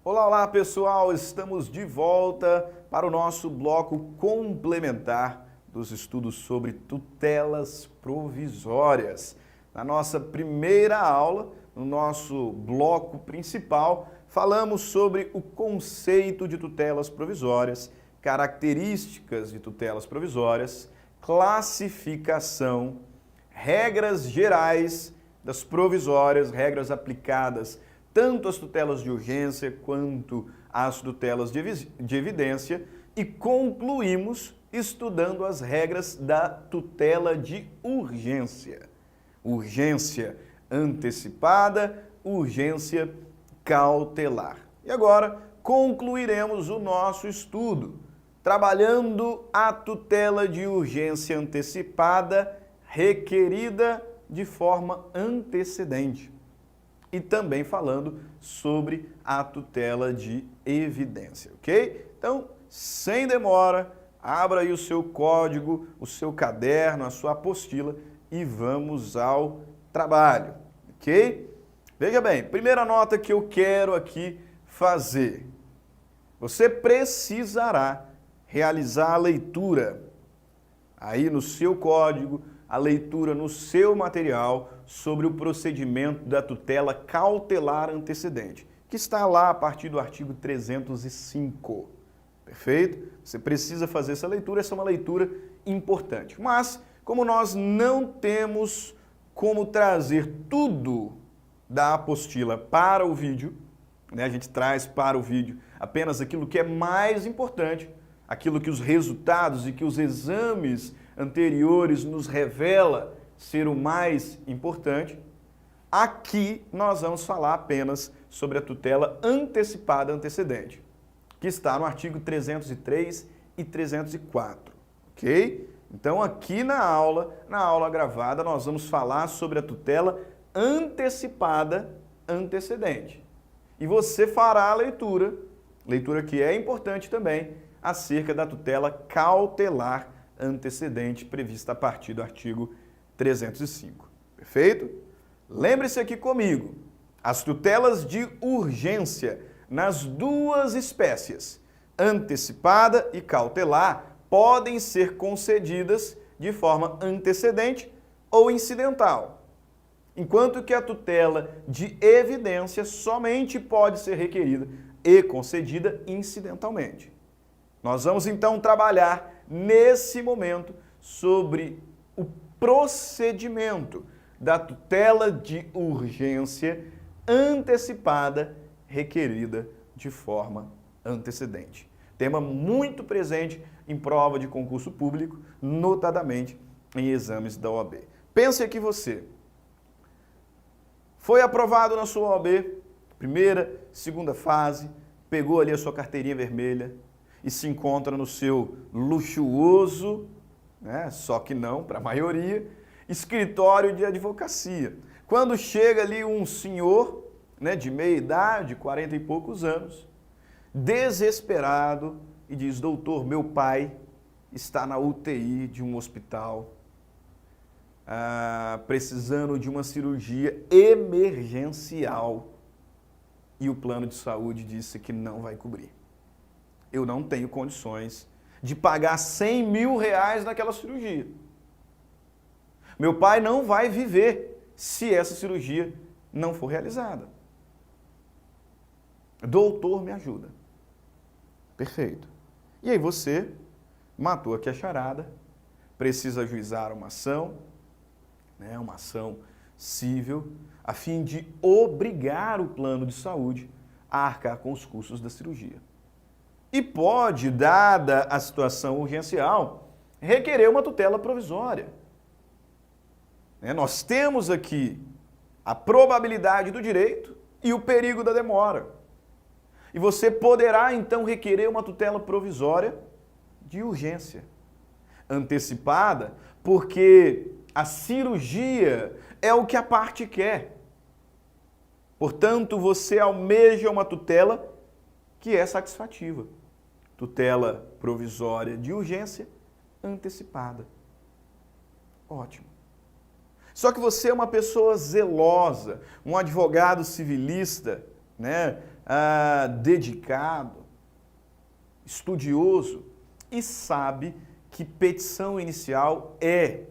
Olá, olá pessoal, estamos de volta para o nosso bloco complementar dos estudos sobre tutelas provisórias. Na nossa primeira aula, no nosso bloco principal, falamos sobre o conceito de tutelas provisórias, características de tutelas provisórias, classificação, regras gerais das provisórias, regras aplicadas tanto às tutelas de urgência quanto às tutelas de evidência e concluímos estudando as regras da tutela de urgência. Urgência antecipada, urgência cautelar. E agora concluiremos o nosso estudo trabalhando a tutela de urgência antecipada requerida de forma antecedente. E também falando sobre a tutela de evidência, ok? Então, sem demora, abra aí o seu código, o seu caderno, a sua apostila e vamos ao trabalho, ok? Veja bem, primeira nota que eu quero aqui fazer. Você precisará realizar a leitura aí no seu código, a leitura no seu material sobre o procedimento da tutela cautelar antecedente, que está lá a partir do artigo 305. Perfeito? Você precisa fazer essa leitura é uma leitura importante. Mas, como nós não temos como trazer tudo da apostila para o vídeo, né? A gente traz para o vídeo apenas aquilo que é mais importante, aquilo que os resultados e que os exames anteriores nos revela ser o mais importante, aqui nós vamos falar apenas sobre a tutela antecipada antecedente, que está no artigo 303 e 304, ok? Então aqui na aula gravada, nós vamos falar sobre a tutela antecipada antecedente. E você fará a leitura que é importante também, acerca da tutela cautelar antecedente prevista a partir do artigo 305. Perfeito? Lembre-se aqui comigo, as tutelas de urgência nas duas espécies, antecipada e cautelar, podem ser concedidas de forma antecedente ou incidental, enquanto que a tutela de evidência somente pode ser requerida e concedida incidentalmente. Nós vamos então trabalhar nesse momento sobre o procedimento da tutela de urgência antecipada requerida de forma antecedente. Tema muito presente em prova de concurso público, notadamente em exames da OAB. Pense aqui você. Foi aprovado na sua OAB, primeira, segunda fase, pegou ali a sua carteirinha vermelha, e se encontra no seu luxuoso, né, só que não para a maioria, escritório de advocacia. Quando chega ali um senhor, né, de meia idade, 40 e poucos anos, desesperado, e diz: doutor, meu pai está na UTI de um hospital, precisando de uma cirurgia emergencial, e o plano de saúde disse que não vai cobrir. Eu não tenho condições de pagar 100 mil reais naquela cirurgia. Meu pai não vai viver se essa cirurgia não for realizada. Doutor, me ajuda. Perfeito. E aí você matou aqui a charada, precisa ajuizar uma ação, né, uma ação cível, a fim de obrigar o plano de saúde a arcar com os custos da cirurgia. E pode, dada a situação urgencial, requerer uma tutela provisória. Nós temos aqui a probabilidade do direito e o perigo da demora. E você poderá, então, requerer uma tutela provisória de urgência, antecipada, porque a cirurgia é o que a parte quer. Portanto, você almeja uma tutela que é satisfativa. Tutela provisória de urgência antecipada. Ótimo. Só que você é uma pessoa zelosa, um advogado civilista, né, dedicado, estudioso e sabe que petição inicial é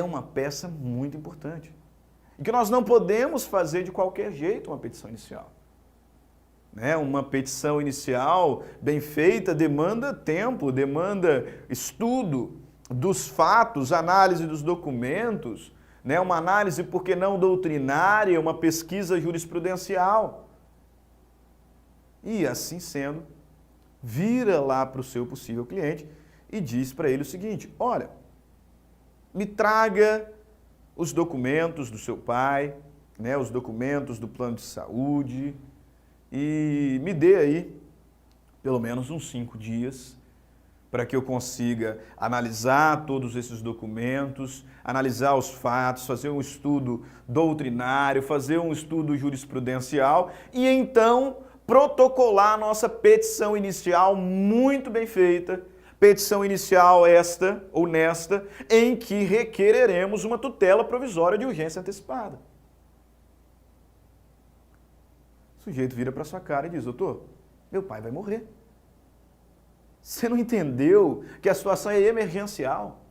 uma peça muito importante. E que nós não podemos fazer de qualquer jeito uma petição inicial. Uma petição inicial bem feita demanda tempo, demanda estudo dos fatos, análise dos documentos, uma análise, por que não doutrinária, uma pesquisa jurisprudencial. E assim sendo, vira lá para o seu possível cliente e diz para ele o seguinte: olha, me traga os documentos do seu pai, os documentos do plano de saúde e me dê aí pelo menos uns 5 dias para que eu consiga analisar todos esses documentos, analisar os fatos, fazer um estudo doutrinário, fazer um estudo jurisprudencial e então protocolar a nossa petição inicial muito bem feita, petição inicial esta ou nesta, em que requereremos uma tutela provisória de urgência antecipada. O sujeito vira para sua cara e diz: doutor, meu pai vai morrer. Você não entendeu que a situação é emergencial?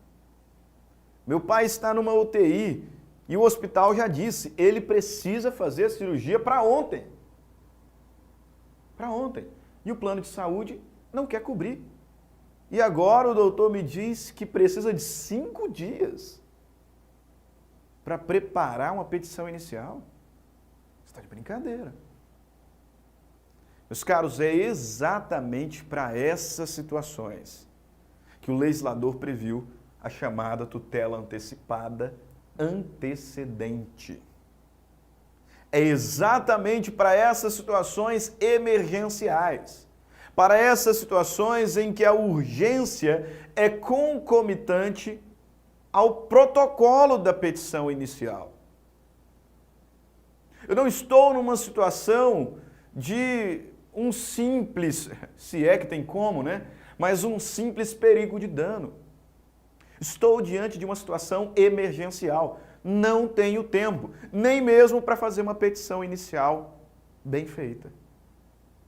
Meu pai está numa UTI e o hospital já disse, ele precisa fazer a cirurgia para ontem. Para ontem. E o plano de saúde não quer cobrir. E agora o doutor me diz que precisa de 5 dias para preparar uma petição inicial. Você está de brincadeira. Meus caros, é exatamente para essas situações que o legislador previu a chamada tutela antecipada antecedente. É exatamente para essas situações emergenciais, para essas situações em que a urgência é concomitante ao protocolo da petição inicial. Eu não estou numa situação de um simples, se é que tem como, mas um simples perigo de dano. Estou diante de uma situação emergencial. Não tenho tempo, nem mesmo para fazer uma petição inicial bem feita,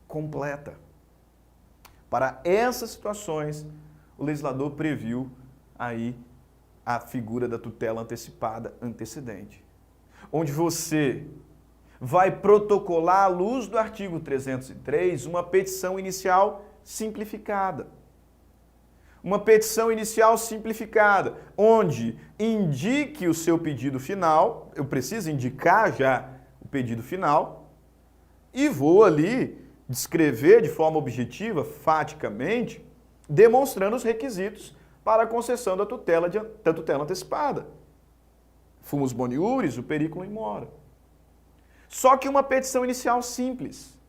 completa. Para essas situações, o legislador previu aí a figura da tutela antecipada antecedente, onde você vai protocolar, à luz do artigo 303, uma petição inicial simplificada. Uma petição inicial simplificada, onde indique o seu pedido final, eu preciso indicar já o pedido final, e vou ali descrever de forma objetiva, faticamente, demonstrando os requisitos para a concessão da tutela antecipada. Fumus boni iuris, o periculum in mora. Só que uma petição inicial simples,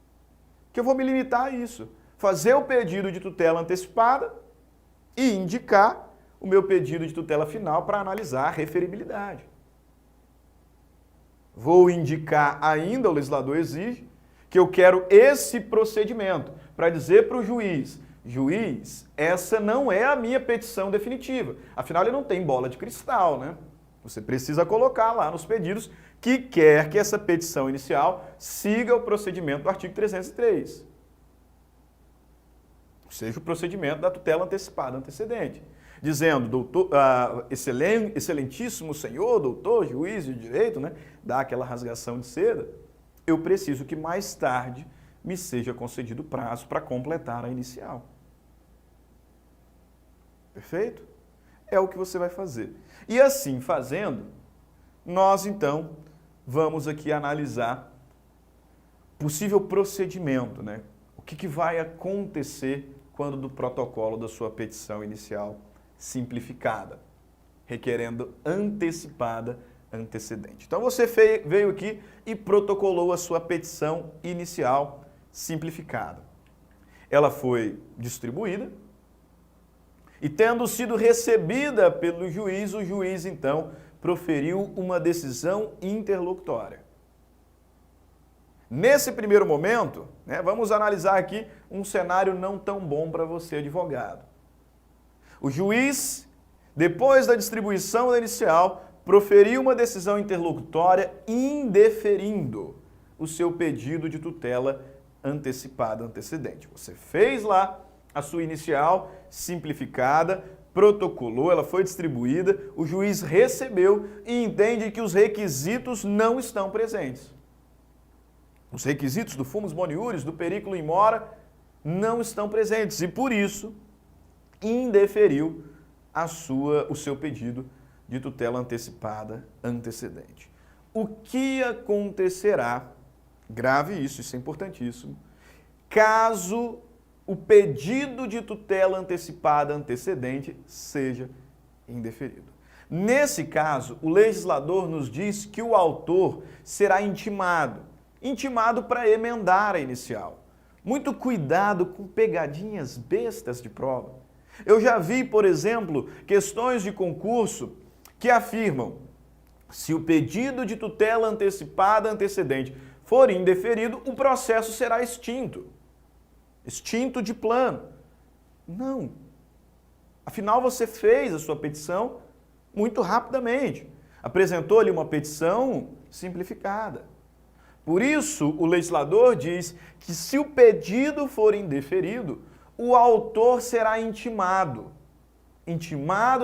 que eu vou me limitar a isso, fazer o pedido de tutela antecipada e indicar o meu pedido de tutela final para analisar a referibilidade. Vou indicar ainda, o legislador exige, que eu quero esse procedimento para dizer para o juiz: juiz, essa não é a minha petição definitiva. Afinal, ele não tem bola de cristal, Você precisa colocar lá nos pedidos que quer que essa petição inicial siga o procedimento do artigo 303. Ou seja, o procedimento da tutela antecipada antecedente. Dizendo, doutor, excelentíssimo senhor, doutor, juiz de direito, dá aquela rasgação de seda, eu preciso que mais tarde me seja concedido prazo para completar a inicial. Perfeito? É o que você vai fazer. E assim fazendo, nós então vamos aqui analisar possível procedimento, O que vai acontecer quando do protocolo da sua petição inicial simplificada, requerendo antecipada antecedente. Então você veio aqui e protocolou a sua petição inicial simplificada. Ela foi distribuída e, tendo sido recebida pelo juiz, o juiz então proferiu uma decisão interlocutória. Nesse primeiro momento, vamos analisar aqui um cenário não tão bom para você, advogado. O juiz, depois da distribuição da inicial, proferiu uma decisão interlocutória indeferindo o seu pedido de tutela antecipada antecedente. Você fez lá a sua inicial simplificada, protocolou, ela foi distribuída, o juiz recebeu e entende que os requisitos não estão presentes. Os requisitos do fumus boniuris, do periculum in mora, não estão presentes e, por isso, indeferiu o seu pedido de tutela antecipada antecedente. O que acontecerá, grave isso é importantíssimo, caso o pedido de tutela antecipada antecedente seja indeferido? Nesse caso, o legislador nos diz que o autor será intimado para emendar a inicial. Muito cuidado com pegadinhas bestas de prova. Eu já vi, por exemplo, questões de concurso que afirmam: se o pedido de tutela antecipada antecedente for indeferido, o processo será extinto. Extinto de plano. Não. Afinal, você fez a sua petição muito rapidamente. Apresentou-lhe uma petição simplificada. Por isso, o legislador diz que se o pedido for indeferido, o autor será intimado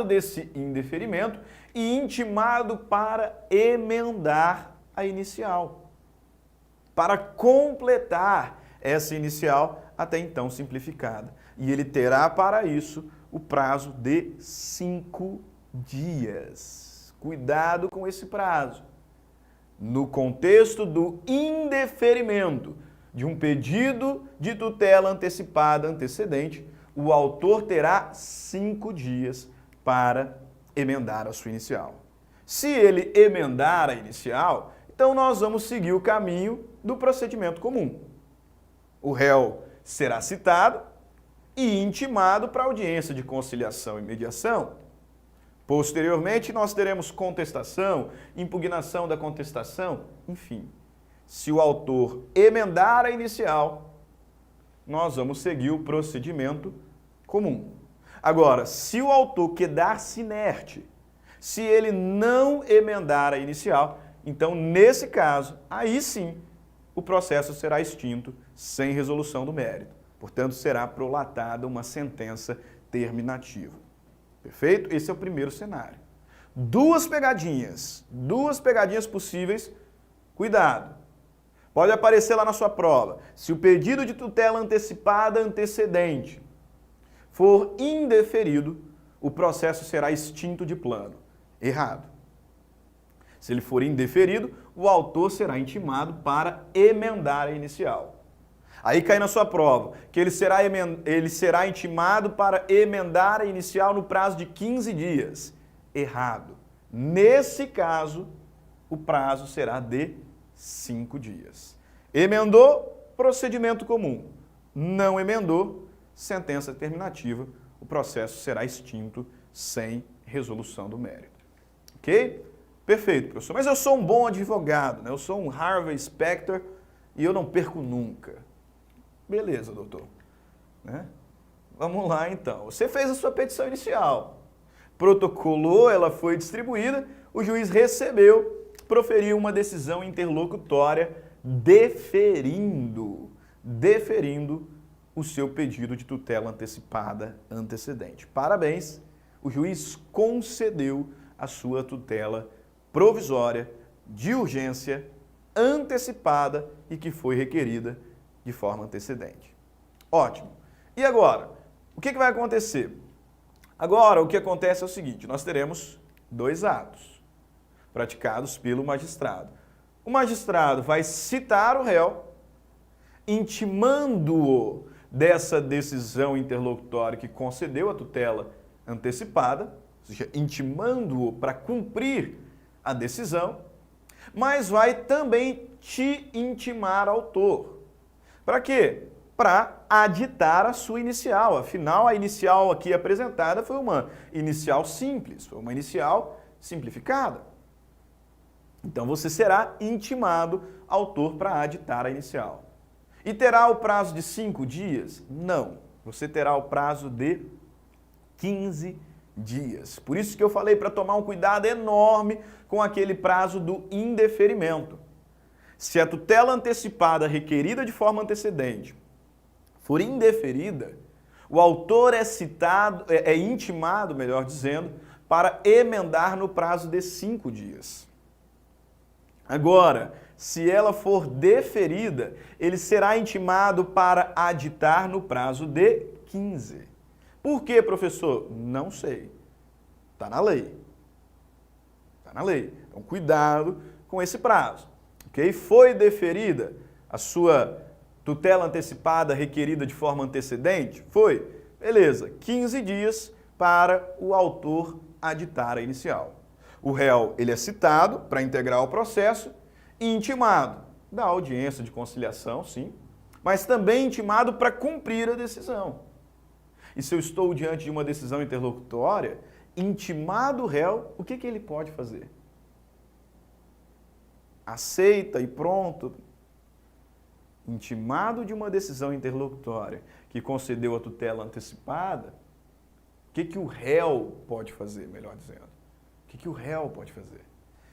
desse indeferimento e intimado para emendar a inicial, para completar essa inicial até então simplificada. E ele terá para isso o prazo de 5 dias. Cuidado com esse prazo. No contexto do indeferimento de um pedido de tutela antecipada antecedente, o autor terá 5 dias para emendar a sua inicial. Se ele emendar a inicial, então nós vamos seguir o caminho do procedimento comum. O réu será citado e intimado para audiência de conciliação e mediação. Posteriormente, nós teremos contestação, impugnação da contestação, enfim. Se o autor emendar a inicial, nós vamos seguir o procedimento comum. Agora, se o autor quedar-se inerte, se ele não emendar a inicial, então, nesse caso, aí sim, o processo será extinto sem resolução do mérito. Portanto, será prolatada uma sentença terminativa. Perfeito? Esse é o primeiro cenário. Duas pegadinhas possíveis. Cuidado. Pode aparecer lá na sua prova. Se o pedido de tutela antecipada antecedente for indeferido, o processo será extinto de plano. Errado. Se ele for indeferido, o autor será intimado para emendar a inicial. Aí cai na sua prova que ele será intimado para emendar a inicial no prazo de 15 dias. Errado. Nesse caso, o prazo será de 5 dias. Emendou, procedimento comum. Não emendou, sentença terminativa. O processo será extinto sem resolução do mérito. Ok? Perfeito, professor. Mas eu sou um bom advogado, né? Eu sou um Harvey Specter e eu não perco nunca. Beleza, doutor. Né? Vamos lá, então. Você fez a sua petição inicial, protocolou, ela foi distribuída, o juiz recebeu, proferiu uma decisão interlocutória deferindo o seu pedido de tutela antecipada antecedente. Parabéns, o juiz concedeu a sua tutela provisória de urgência antecipada e que foi requerida de forma antecedente. Ótimo. E agora? O que vai acontecer? Agora, o que acontece é o seguinte, nós teremos 2 atos praticados pelo magistrado. O magistrado vai citar o réu, intimando-o dessa decisão interlocutória que concedeu a tutela antecipada, ou seja, intimando-o para cumprir a decisão, mas vai também te intimar autor. Para quê? Para aditar a sua inicial. Afinal, a inicial aqui apresentada foi uma inicial simples, foi uma inicial simplificada. Então, você será intimado autor para aditar a inicial. E terá o prazo de 5 dias? Não. Você terá o prazo de 15 dias. Por isso que eu falei para tomar um cuidado enorme com aquele prazo do indeferimento. Se a tutela antecipada requerida de forma antecedente for indeferida, o autor é intimado, melhor dizendo, para emendar no prazo de 5 dias. Agora, se ela for deferida, ele será intimado para aditar no prazo de 15. Por quê, professor? Não sei. Está na lei. Está na lei. Então, cuidado com esse prazo. Ok? Foi deferida a sua tutela antecipada requerida de forma antecedente? Foi. Beleza. 15 dias para o autor aditar a inicial. O réu ele é citado para integrar o processo e intimado da audiência de conciliação, sim, mas também intimado para cumprir a decisão. E se eu estou diante de uma decisão interlocutória, intimado o réu, o que ele pode fazer? Aceita e pronto. Intimado de uma decisão interlocutória que concedeu a tutela antecipada, o que o réu pode fazer, melhor dizendo? O que o réu pode fazer?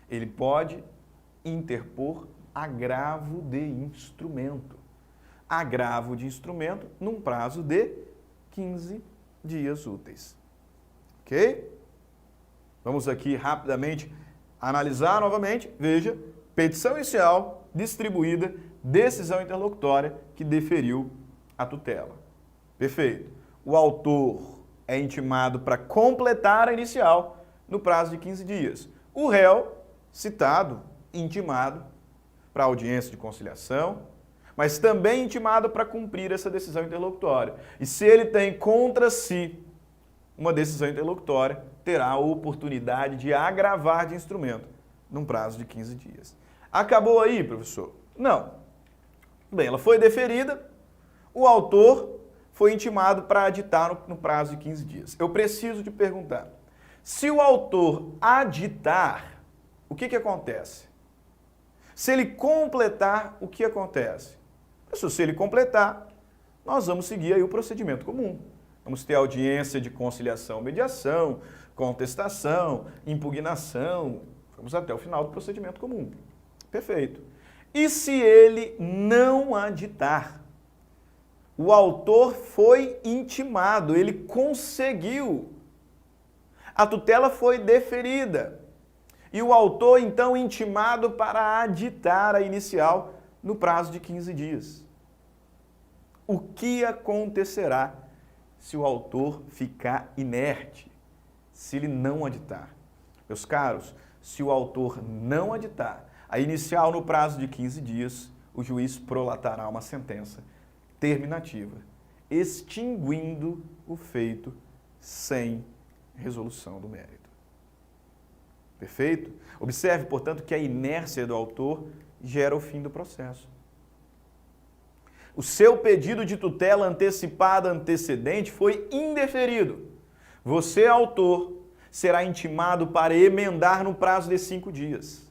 Ele pode interpor agravo de instrumento. Agravo de instrumento num prazo de 15 dias úteis. Ok? Vamos aqui rapidamente analisar novamente. Veja, petição inicial, distribuída, decisão interlocutória que deferiu a tutela. Perfeito. O autor é intimado para completar a inicial no prazo de 15 dias. O réu, citado, intimado para audiência de conciliação, mas também intimado para cumprir essa decisão interlocutória. E se ele tem contra si uma decisão interlocutória, terá a oportunidade de agravar de instrumento num prazo de 15 dias. Acabou aí, professor? Não. Bem, ela foi deferida, o autor foi intimado para aditar no prazo de 15 dias. Eu preciso te perguntar, se o autor aditar, o que acontece? Se ele completar, o que acontece? Professor, se ele completar, nós vamos seguir aí o procedimento comum. Vamos ter audiência de conciliação, mediação, contestação, impugnação, vamos até o final do procedimento comum. Perfeito. E se ele não aditar? O autor foi intimado, ele conseguiu. A tutela foi deferida. E o autor, então, intimado para aditar a inicial no prazo de 15 dias. O que acontecerá se o autor ficar inerte, se ele não aditar? Meus caros, se o autor não aditar a inicial no prazo de 15 dias, o juiz prolatará uma sentença terminativa, extinguindo o feito sem resolução do mérito. Perfeito? Observe, portanto, que a inércia do autor gera o fim do processo. O seu pedido de tutela antecipada antecedente foi indeferido. Você, autor, será intimado para emendar no prazo de 5 dias.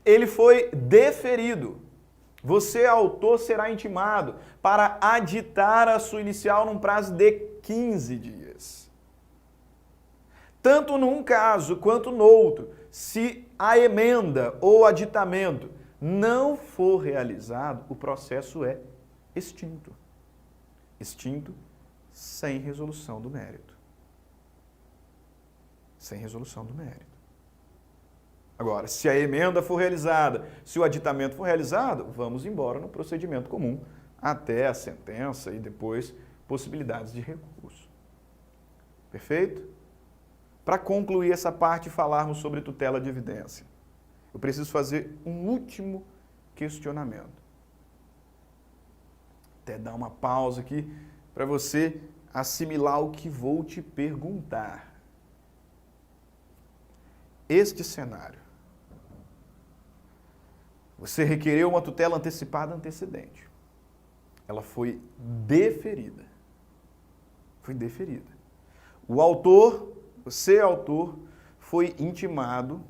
Ele foi deferido. Você, autor, será intimado para aditar a sua inicial num prazo de 15 dias. Tanto num caso quanto no outro, se a emenda ou aditamento não for realizado, o processo é extinto. Extinto sem resolução do mérito. Sem resolução do mérito. Agora, se a emenda for realizada, se o aditamento for realizado, vamos embora no procedimento comum, até a sentença e depois possibilidades de recurso. Perfeito? Para concluir essa parte e falarmos sobre tutela de evidência, eu preciso fazer um último questionamento. Até dar uma pausa aqui para você assimilar o que vou te perguntar. Este cenário. Você requereu uma tutela antecipada antecedente. Ela foi deferida. Foi deferida. O autor, você, autor, foi intimado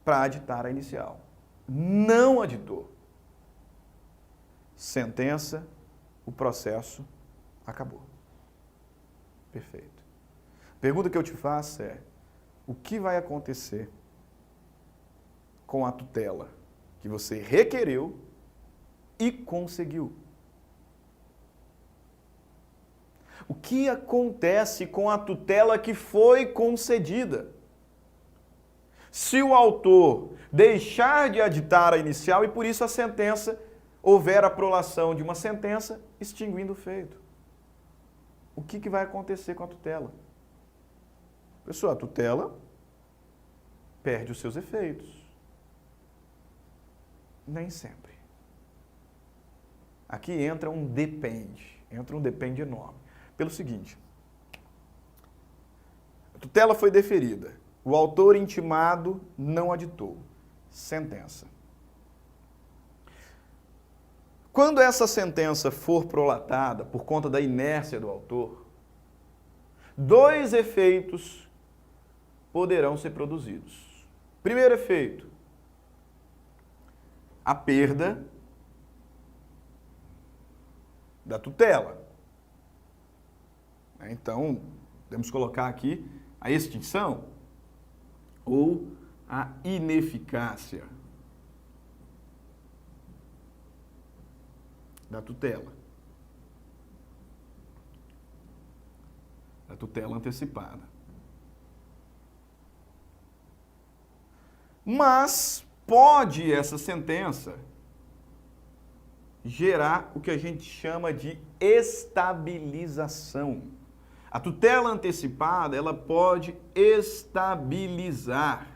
para aditar a inicial. Não aditou. Sentença, o processo acabou. Perfeito. Pergunta que eu te faço é: o que vai acontecer com a tutela que você requereu e conseguiu. O que acontece com a tutela que foi concedida? Se o autor deixar de aditar a inicial e por isso a sentença, houver a prolação de uma sentença extinguindo o feito. O que vai acontecer com a tutela? Pessoal, a tutela perde os seus efeitos. Nem sempre. Aqui entra um depende enorme. Pelo seguinte, a tutela foi deferida, o autor intimado não aditou, sentença. Quando essa sentença for prolatada por conta da inércia do autor, dois efeitos poderão ser produzidos. Primeiro efeito, a perda da tutela. Então, podemos colocar aqui a extinção ou a ineficácia da tutela. Da tutela antecipada. Mas pode essa sentença gerar o que a gente chama de estabilização. A tutela antecipada, ela pode estabilizar.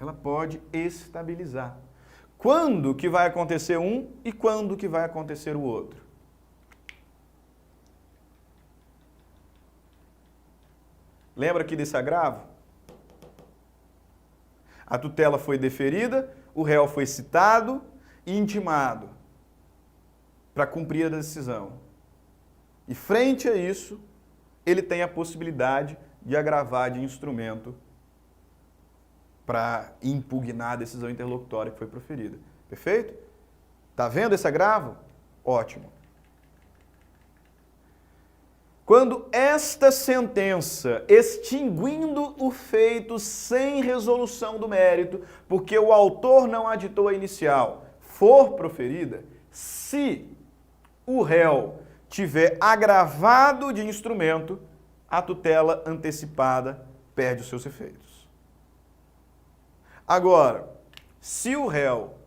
Ela pode estabilizar. Quando que vai acontecer um e quando que vai acontecer o outro? Lembra aqui desse agravo? A tutela foi deferida, o réu foi citado e intimado para cumprir a decisão. E frente a isso, ele tem a possibilidade de agravar de instrumento para impugnar a decisão interlocutória que foi proferida. Perfeito? Está vendo esse agravo? Ótimo. Quando esta sentença, extinguindo o feito sem resolução do mérito, porque o autor não aditou a inicial, for proferida, se o réu tiver agravado de instrumento, a tutela antecipada perde os seus efeitos. Agora, se o réu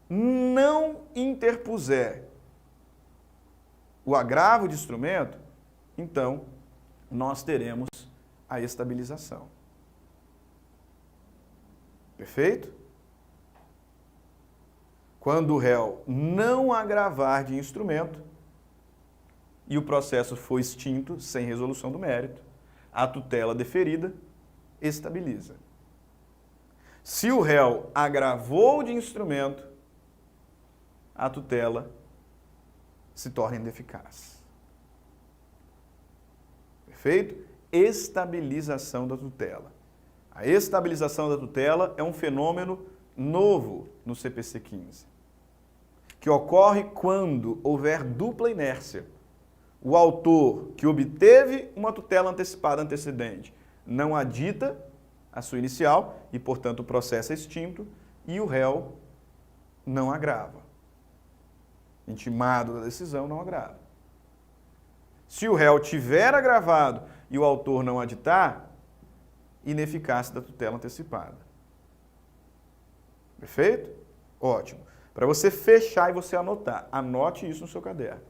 não interpuser o agravo de instrumento, então nós teremos a estabilização. Perfeito? Quando o réu não agravar de instrumento e o processo for extinto sem resolução do mérito, a tutela deferida estabiliza. Se o réu agravou de instrumento, a tutela se torna ineficaz. Perfeito? Estabilização da tutela. A estabilização da tutela é um fenômeno novo no CPC 15, que ocorre quando houver dupla inércia. O autor que obteve uma tutela antecipada antecedente não adita a sua inicial e, portanto, o processo é extinto e o réu não agrava. Intimado da decisão, não agrava. Se o réu tiver agravado e o autor não aditar, ineficácia da tutela antecipada. Perfeito? Ótimo. Para você fechar e você anotar, anote isso no seu caderno.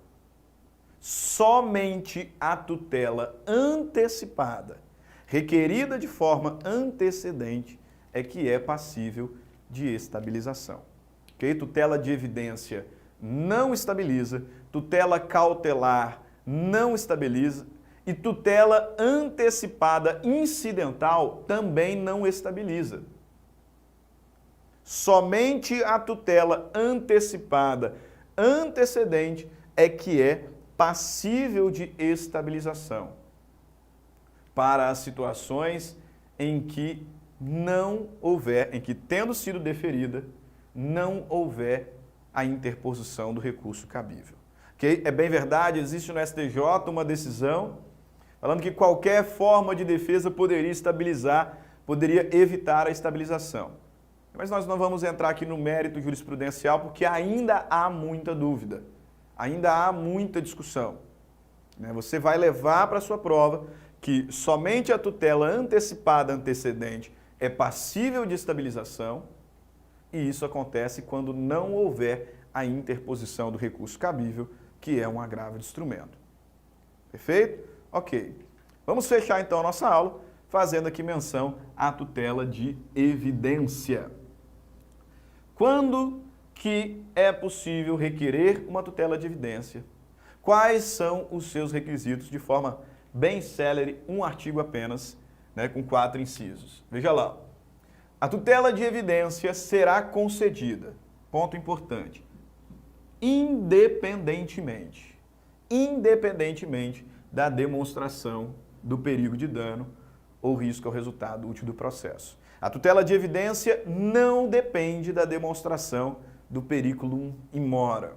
Somente a tutela antecipada, requerida de forma antecedente, é que é passível de estabilização. Ok? Tutela de evidência não estabiliza, tutela cautelar não estabiliza e tutela antecipada incidental também não estabiliza. Somente a tutela antecipada antecedente é que é passível de estabilização para as situações em que não houver, em que tendo sido deferida, não houver a interposição do recurso cabível. Que é bem verdade, existe no STJ uma decisão falando que qualquer forma de defesa poderia evitar a estabilização. Mas nós não vamos entrar aqui no mérito jurisprudencial porque ainda há muita dúvida, ainda há muita discussão. Você vai levar para a sua prova que somente a tutela antecipada antecedente é passível de estabilização e isso acontece quando não houver a interposição do recurso cabível, que é um agravo de instrumento. Perfeito? Ok. Vamos fechar então a nossa aula fazendo aqui menção à tutela de evidência. Quando que é possível requerer uma tutela de evidência? Quais são os seus requisitos? De forma bem célere, um artigo apenas, com 4 incisos. Veja lá. A tutela de evidência será concedida, ponto importante, independentemente da demonstração do perigo de dano ou risco ao resultado útil do processo. A tutela de evidência não depende da demonstração do periculum in mora.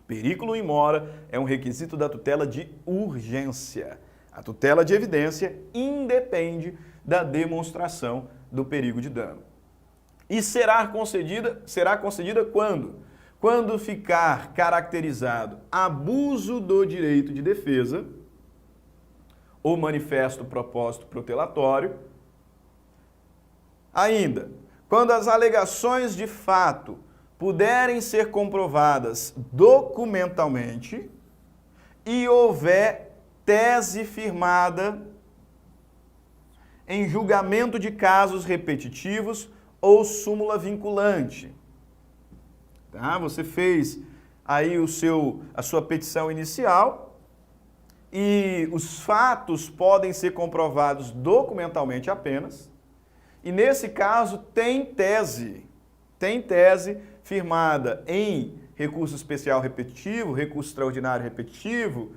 Periculum in mora é um requisito da tutela de urgência. A tutela de evidência independe da demonstração do perigo de dano. E será concedida quando? Quando ficar caracterizado abuso do direito de defesa ou manifesto propósito protelatório. Ainda, quando as alegações de fato puderem ser comprovadas documentalmente e houver tese firmada em julgamento de casos repetitivos ou súmula vinculante. Tá? Você fez aí a sua petição inicial e os fatos podem ser comprovados documentalmente apenas. E nesse caso tem tese firmada em recurso especial repetitivo, recurso extraordinário repetitivo,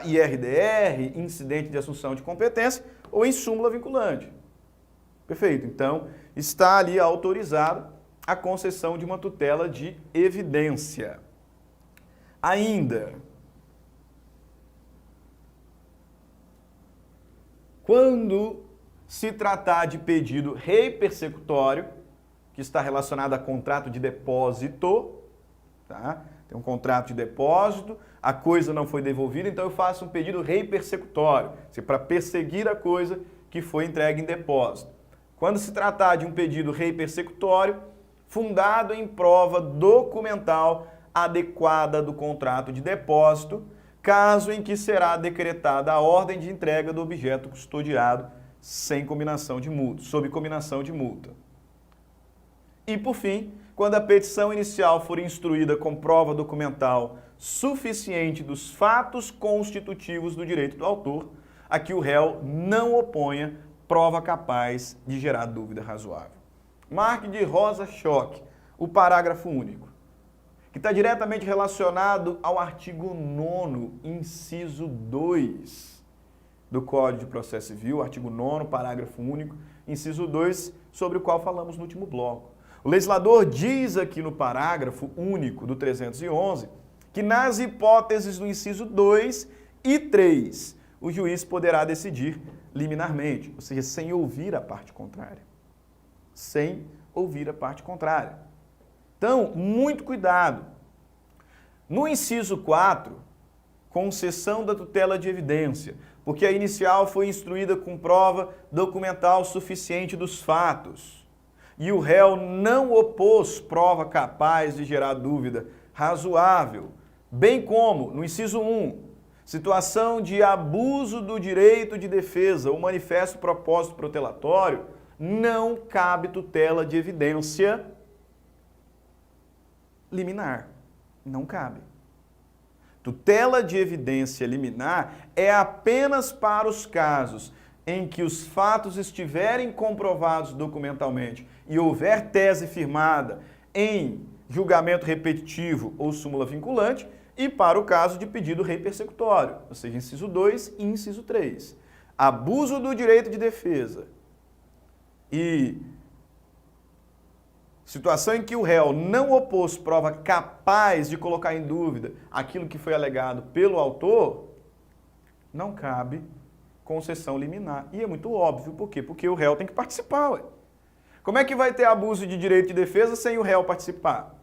IRDR, incidente de assunção de competência ou em súmula vinculante. Perfeito. Então, está ali autorizado a concessão de uma tutela de evidência. Ainda, quando se tratar de pedido rei persecutório, que está relacionado a contrato de depósito, tá? Tem um contrato de depósito, a coisa não foi devolvida, então eu faço um pedido rei persecutório, para perseguir a coisa que foi entregue em depósito. Quando se tratar de um pedido rei persecutório, fundado em prova documental adequada do contrato de depósito, caso em que será decretada a ordem de entrega do objeto custodiado sob cominação de multa. E, por fim, quando a petição inicial for instruída com prova documental suficiente dos fatos constitutivos do direito do autor, a que o réu não oponha prova capaz de gerar dúvida razoável. Marque de rosa choque o parágrafo único, que está diretamente relacionado ao artigo 9º, inciso 2 do Código de Processo Civil, artigo 9º, parágrafo único, inciso 2, sobre o qual falamos no último bloco. O legislador diz aqui no parágrafo único do 311 que nas hipóteses do inciso 2 e 3, o juiz poderá decidir liminarmente, ou seja, sem ouvir a parte contrária. Sem ouvir a parte contrária. Então, muito cuidado. No inciso 4, concessão da tutela de evidência, porque a inicial foi instruída com prova documental suficiente dos fatos e o réu não opôs prova capaz de gerar dúvida razoável, bem como, no inciso 1, situação de abuso do direito de defesa ou manifesto propósito protelatório, não cabe tutela de evidência liminar. Não cabe. Tutela de evidência liminar é apenas para os casos em que os fatos estiverem comprovados documentalmente e houver tese firmada em julgamento repetitivo ou súmula vinculante e para o caso de pedido rei persecutório, ou seja, inciso 2 e inciso 3. Abuso do direito de defesa e situação em que o réu não opôs prova capaz de colocar em dúvida aquilo que foi alegado pelo autor, não cabe concessão liminar. E é muito óbvio, por quê? Porque o réu tem que participar, ué. Como é que vai ter abuso de direito de defesa sem o réu participar?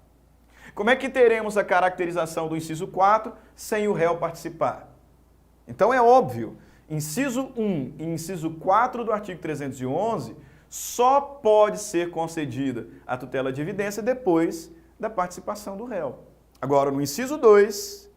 Como é que teremos a caracterização do inciso 4 sem o réu participar? Então é óbvio, inciso 1 e inciso 4 do artigo 311 só pode ser concedida a tutela de evidência depois da participação do réu. Agora, no inciso 2,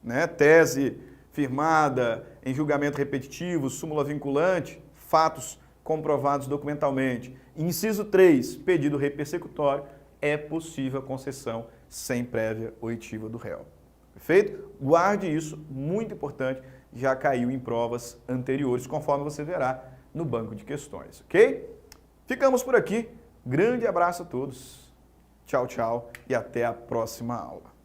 né, tese firmada em julgamento repetitivo, súmula vinculante, fatos comprovados documentalmente. Inciso 3, pedido rei persecutório, é possível a concessão sem prévia oitiva do réu. Perfeito? Guarde isso, muito importante, já caiu em provas anteriores, conforme você verá no banco de questões, ok? Ficamos por aqui. Grande abraço a todos. Tchau, tchau e até a próxima aula.